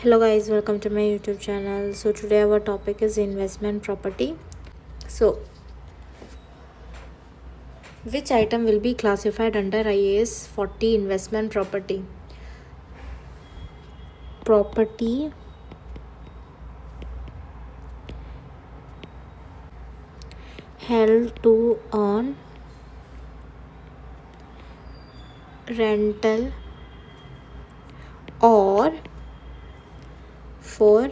Hello guys, welcome to my YouTube channel. So today our topic is investment property. So which item will be classified under IAS 40 investment property? Property held to earn rental or for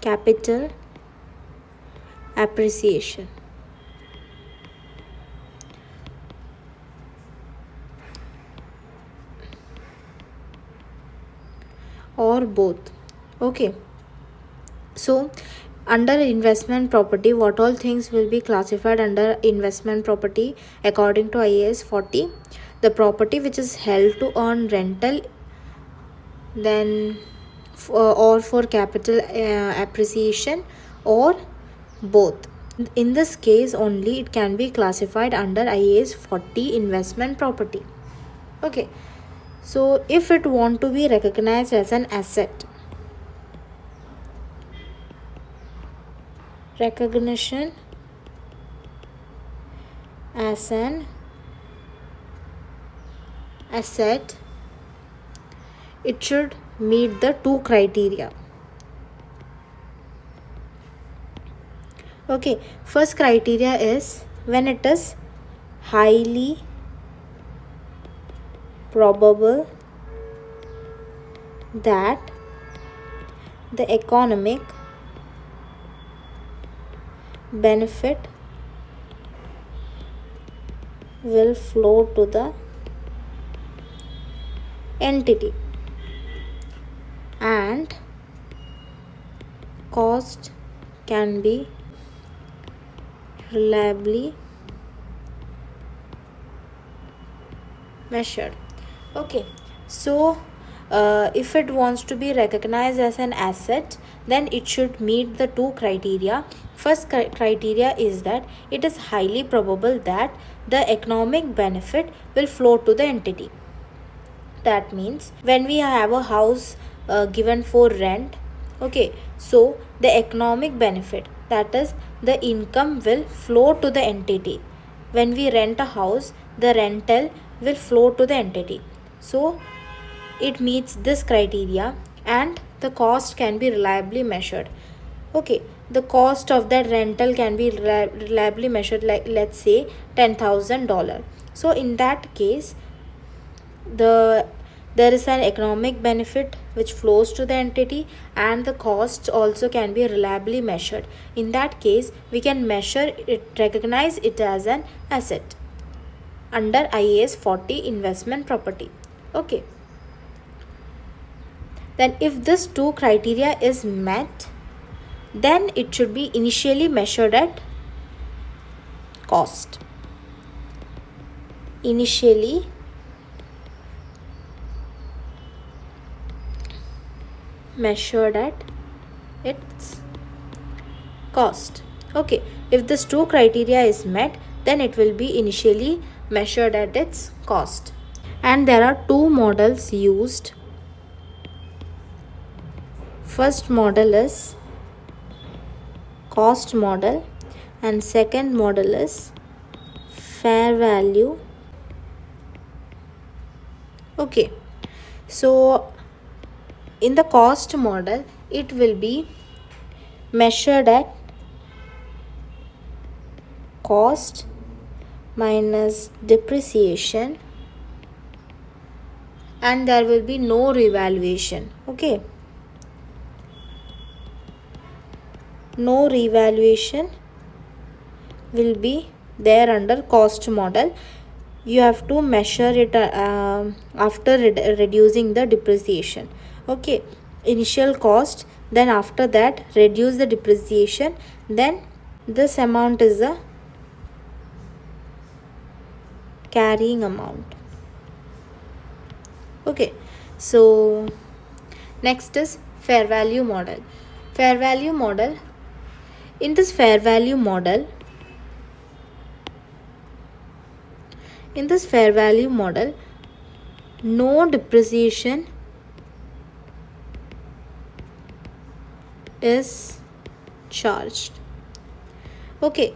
capital appreciation. Or both. Okay, so under investment property, what all things will be classified under investment property according to IAS 40? The property which is held to earn rental, then or for capital appreciation, or both. In this case only it can be classified under IAS 40 investment property. Okay, so if it want to be recognized as an asset, recognition as an asset, it should meet the two criteria. Okay, first criteria is when it is highly probable that the economic benefit will flow to the entity and cost can be reliably measured. Okay, so if it wants to be recognized as an asset, then it should meet the two criteria. First criteria is that it is highly probable that the economic benefit will flow to the entity. That means when we have a house given for rent, okay, so the economic benefit, that is the income, will flow to the entity. When we rent a house, the rental will flow to the entity. So it meets this criteria and the cost can be reliably measured. Okay, the cost of that rental can be reliably measured, like let's say $10,000. So in that case, there is an economic benefit which flows to the entity and the costs also can be reliably measured. In that case, we can measure it, recognize it as an asset under IAS 40 investment property. Okay, then if this two criteria is met, then it should be initially measured at cost. Initially measured at its cost. Okay, if this two criteria is met, then it will be initially measured at its cost. And there are two models used. First model is cost model and second model is fair value. Okay, so in the cost model, it will be measured at cost minus depreciation and there will be no revaluation. Okay, no revaluation will be there under cost model. You have to measure it after reducing the depreciation. Okay, initial cost, then after that reduce the depreciation, then this amount is the carrying amount. Okay, so next is fair value model. Fair value model, in this fair value model, no depreciation is charged. Okay,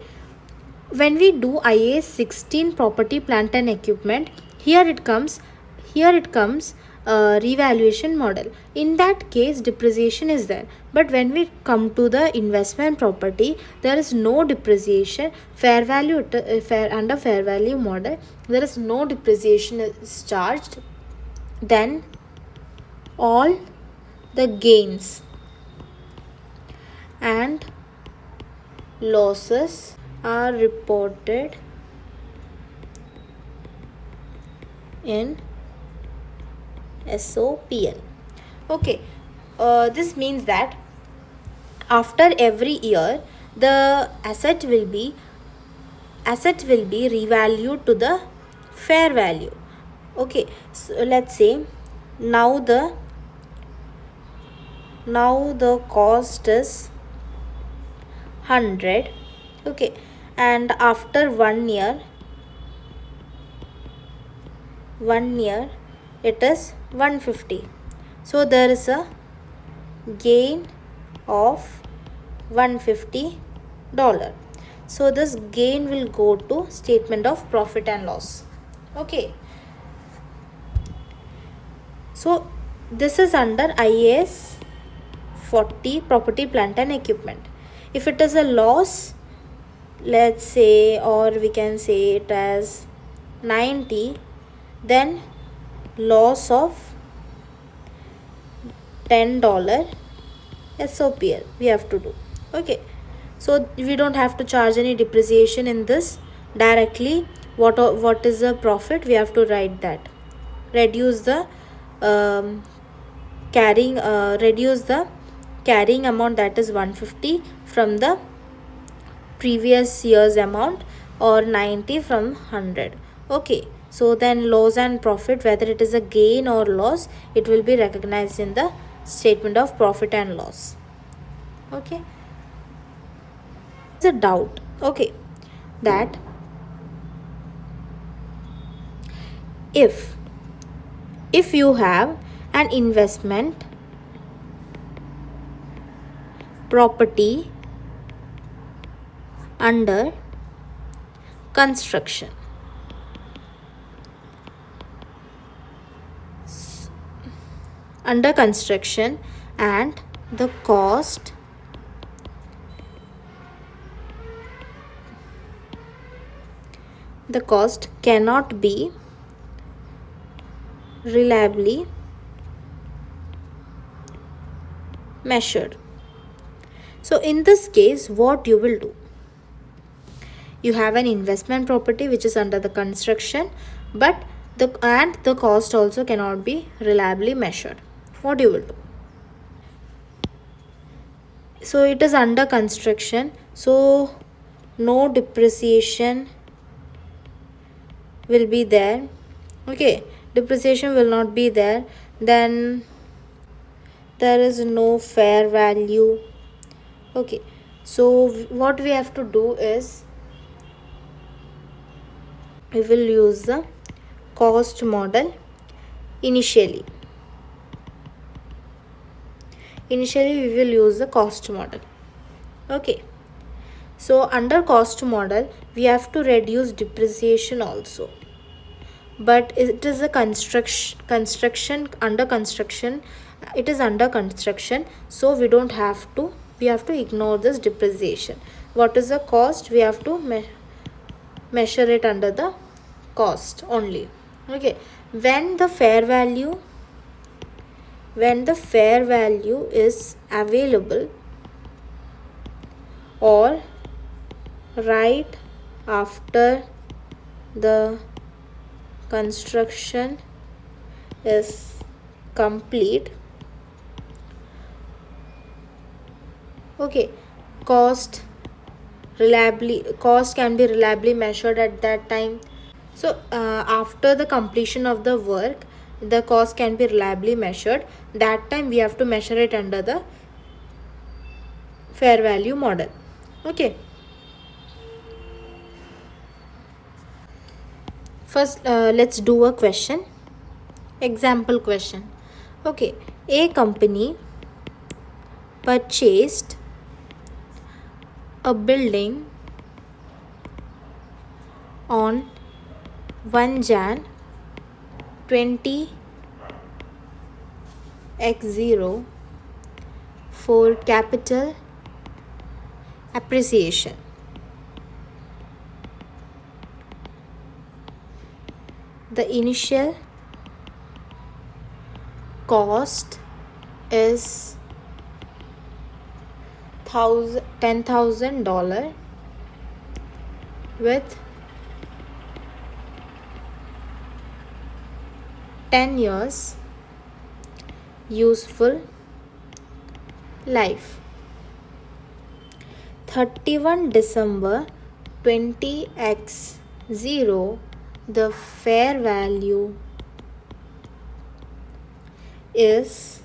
when we do IAS 16 property, plant and equipment, here it comes revaluation model. In that case, depreciation is there, but when we come to the investment property, there is no depreciation. Fair value under fair value model, there is no depreciation is charged. Then all the gains and losses are reported in SOPL. Okay, this means that after every year the asset will be revalued to the fair value. Okay, so let's say now the cost is 100. Okay, and after 1 year it is 150. So there is a gain of $150. So this gain will go to statement of profit and loss. Okay, so this is under IAS 40 property, plant and equipment. If it is a loss, let's say, or we can say it as 90, then loss of $10 SOPL we have to do. Okay, so we don't have to charge any depreciation in this. Directly what is the profit, we have to write that. Reduce the carrying amount, that is 150 from the previous year's amount, or 90 from 100. Okay, so then loss and profit, whether it is a gain or loss, it will be recognized in the statement of profit and loss. Okay, it's a doubt. Okay, that if you have an investment property under construction, and the cost cannot be reliably measured. So in this case, what you will do? You have an investment property which is under the construction, but the cost also cannot be reliably measured. What you will do? So it is under construction, so no depreciation will be there. Okay, depreciation will not be there. Then there is no fair value. Okay, so what we have to do is we will use the cost model initially. We will use the cost model. Okay, so under cost model we have to reduce depreciation also, but it is a construction under construction, it is under construction, so we have to ignore this depreciation. What is the cost? We have to measure it under the cost only. Okay, when the fair value is available, or right after the construction is complete, okay, cost can be reliably measured at that time. So after the completion of the work, the cost can be reliably measured. That time we have to measure it under the fair value model. Okay, first let's do a question, example question. Okay, a company purchased a building on 1 Jan 20x0 for capital appreciation. The initial cost is $10,000 with 10 years useful life. 31 December 20x0, the fair value is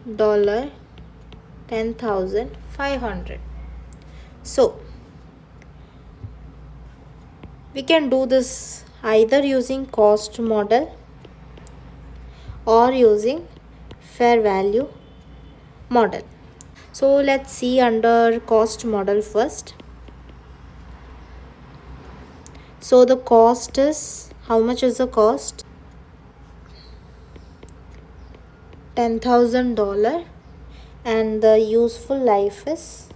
$10,500. So we can do this either using cost model or using fair value model. So let's see under cost model first. So the cost is, how much is the cost? $10,000, and the useful life is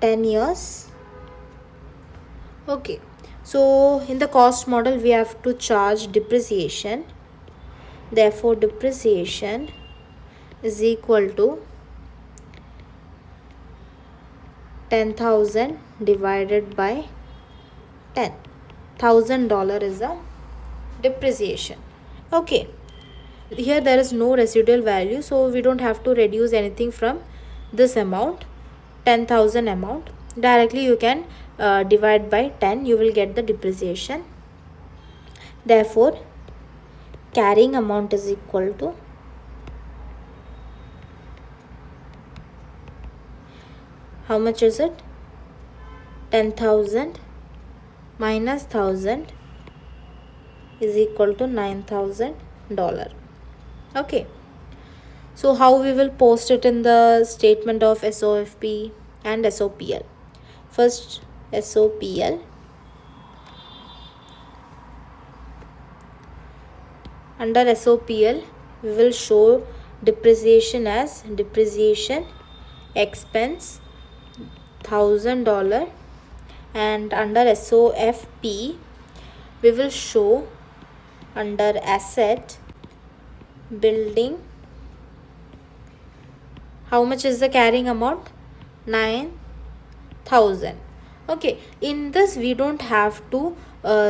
10 years. Okay, so in the cost model we have to charge depreciation. Therefore depreciation is equal to 10,000 divided by 10. $1,000 is the depreciation. Okay, here there is no residual value, so we don't have to reduce anything from this amount, 10,000 amount. Directly you can divide by 10, you will get the depreciation. Therefore carrying amount is equal to how much is it? 10,000 minus 1,000 is equal to $9,000. Okay, so how we will post it in the statement of SOFP and SOPL. First SOPL. Under SOPL we will show depreciation as depreciation expense $1,000, and under SOFP we will show under asset building how much is the carrying amount? 9,000. Okay, in this we don't have to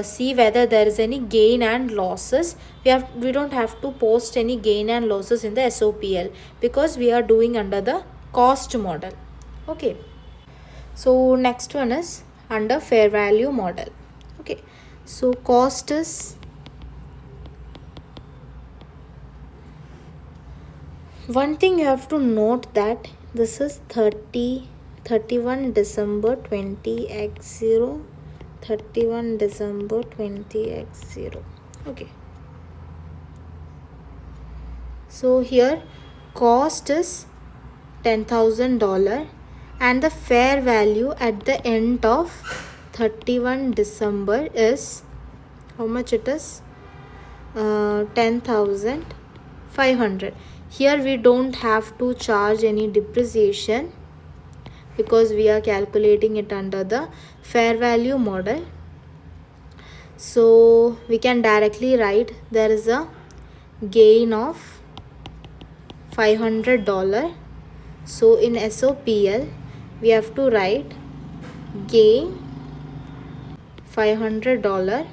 see whether there is any gain and losses. We don't have to post any gain and losses in the SOPL because we are doing under the cost model. Okay, so next one is under fair value model. Okay, so cost is one thing you have to note that this is 31 December 20x0, 31 December 20x0. Okay, so here cost is $10,000 and the fair value at the end of 31 December is how much it is? 10,500. Here we don't have to charge any depreciation because we are calculating it under the fair value model. So we can directly write there is a gain of $500. So in SOPL we have to write gain $500.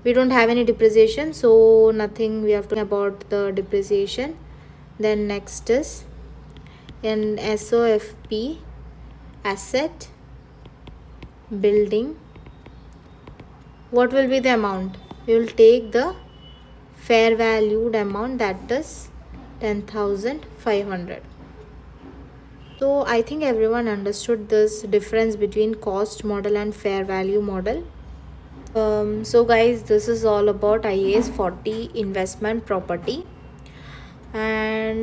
We don't have any depreciation, so nothing we have to think about the depreciation. Then next is in SOFP asset building. What will be the amount? We will take the fair valued amount, that is 10,500. So I think everyone understood this difference between cost model and fair value model. So guys, this is all about IAS 40 investment property. and